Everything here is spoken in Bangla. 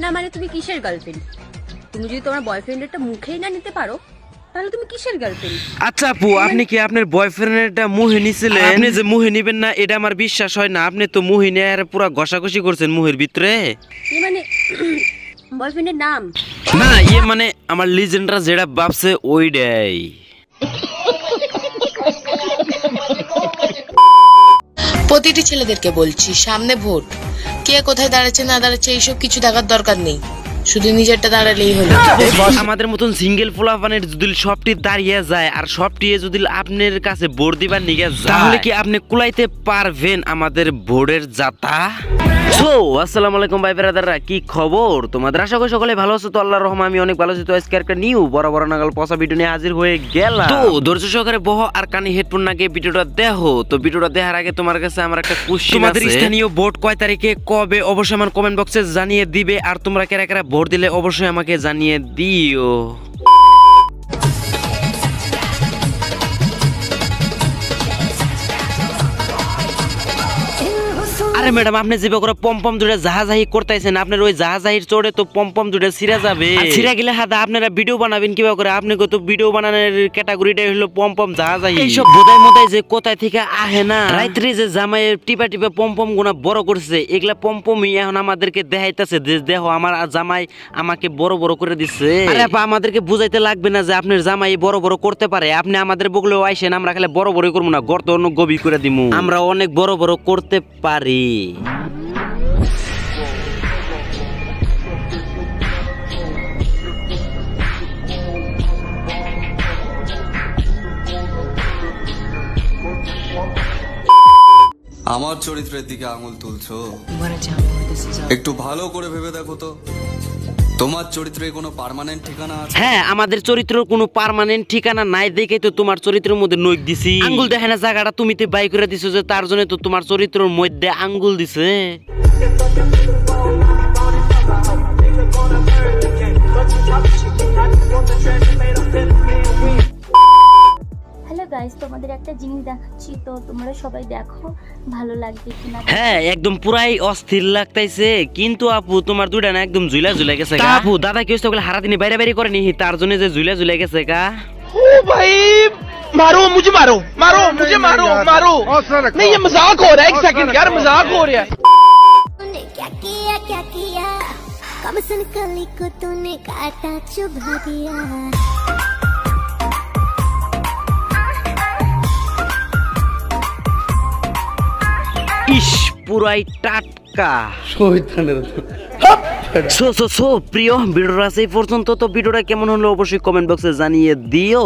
না মানে তুমি কিসের গার্লফ্রেন্ড? তুমি যদি তোমার বয়ফ্রেন্ডেরটা মুখেই না নিতে পারো তাহলে তুমি কিসের গার্লফ্রেন্ড? আচ্ছা আপু, আপনি কি আপনার বয়ফ্রেন্ডেরটা মুহে নিছিলেন? আপনি যে মুহে নিবেন না এটা আমার বিশ্বাস হয় না। আপনি তো মুহে নিয়ে আর পুরো ঘষাঘষি করছেন মুহের ভিতরে। মানে বয়ফ্রেন্ডের নাম না মানে আমার লিজেন্ডরা যেটা ভাবছে ওইটাই। প্রতিটি ছেলেদেরকে বলছি, সামনে ভোট, কে কোথায় দাঁড়াচ্ছে না দাঁড়াচ্ছে এইসব কিছু দেখার দরকার নেই, শুধু নিজেরটা দাঁড়ালেই হলো। আমাদের মতন সিঙ্গেল পোলাপানের যদি সবটি দাঁড়িয়ে যায় আর সবটি যদি আপনার কাছে ভোট দিবার নিগে যায় তাহলে কি আপনি কুলাইতে পারবেন আমাদের ভোটের যাতা? আসসালামু আলাইকুম ভাই ব্রাদাররা, কি খবর তোমাদের? আশা করি সকলে ভালো আছো। তো আল্লাহর রহমতে আমি অনেক ভালো আছি। তো আজকে একটা নিউ বড় বড় নাগাল পচা ভিডিও নিয়ে হাজির হয়ে গেলাম। তো ধৈর্য সহকারে বহ আর কানে হেডফোন লাগিয়ে ভিডিওটা দেখো। তো ভিডিওটা দেখার আগে তোমার কাছে আমার একটা কোশ্চেন আছে। তোমাদের স্থানীয় ভোট কয় তারিখে কবে অবশ্যই আমার কমেন্ট বক্সে জানিয়ে দিবে। আর তোমরা কারা কারা ভোট দিলে অবশ্যই আমাকে জানিয়ে দিও। আরে ম্যাডাম, আপনি যেভাবে করে পম্পম জুড়ে জাহাজাহি করতেছেন, আপনার ওই জাহাজাহির চড়ে তো পম্পম জুড়ে ছিঁড়া যাবে। ছিঁড়া গেলে হাদা আপনারা ভিডিও বানাবেন কিভাবে করে? আপনি তো ভিডিও বানানোর ক্যাটাগরিটাই হলো পম্পম জাহাজাহি। এইসব বোধাই মোদাই যে কোথায় থেকে আহে না, রাত্রে যে জামাইয়ের টিপা টিপা পম্পম গুনা বড় করছে, এগুলা পম্পমই এখন আমাদেরকে দেখাইতেছে যে দেখো আমার জামাই আমাকে বড় বড় করে দিচ্ছে। আরে আপা, আমাদেরকে বুঝাইতে লাগবে না যে আপনার জামাই বড় বড় করতে পারে। আপনি আমাদের বগলেও আইসেন, আমরা খালি বড় বড় করবো না, গর্ত অন্য গভীর করে দিমু। আমরা অনেক বড় বড় করতে পারি। আমার চরিত্রের দিকে আঙুল তুলছো, একটু ভালো করে ভেবে দেখো তো তোমার চরিত্রে কোনো পার্মানেন্ট ঠিকানা আছে? হ্যাঁ, আমাদের চরিত্রের কোনো পার্মানেন্ট ঠিকানা নাই দেখে তো তোমার চরিত্রের মধ্যে নখ দিছি। আঙ্গুল দেখে না জায়গাটা তুমি তো বাই করে দিছো, যে তার জন্য তো তোমার চরিত্রের মধ্যে আঙ্গুল দিছে। হ্যালো গাইস, তোমাদের একটা জিনিস দেখাচ্ছি, তো তোমরা সবাই দেখো ভালো লাগবে কিনা। হ্যাঁ, একদম পুরাই অস্থির লাগতাইছে। কিন্তু আপু তোমার দুইটা না একদম ঝুলা ঝুলা গেছে গা। আপু দাদা কি হইছে, হারা দিনে বাইরে বাইরে করে নি, তার জন্য যে ঝুলা ঝুলা গেছে গা। ओ भाई मारो मुझे, मारो मारो मुझे, मारो मारो। नहीं ये मजाक हो रहा है, एक सेकंड यार, मजाक हो रहा है। तूने क्या किया कम सुन कली को तूने काटा चुभा दिया। ইস, পুরাই টাটকা। প্রিয় ভিডিওটা এই পর্যন্ত। তো ভিডিওটা কেমন হলো অবশ্যই কমেন্ট বক্সে জানিয়ে দিও।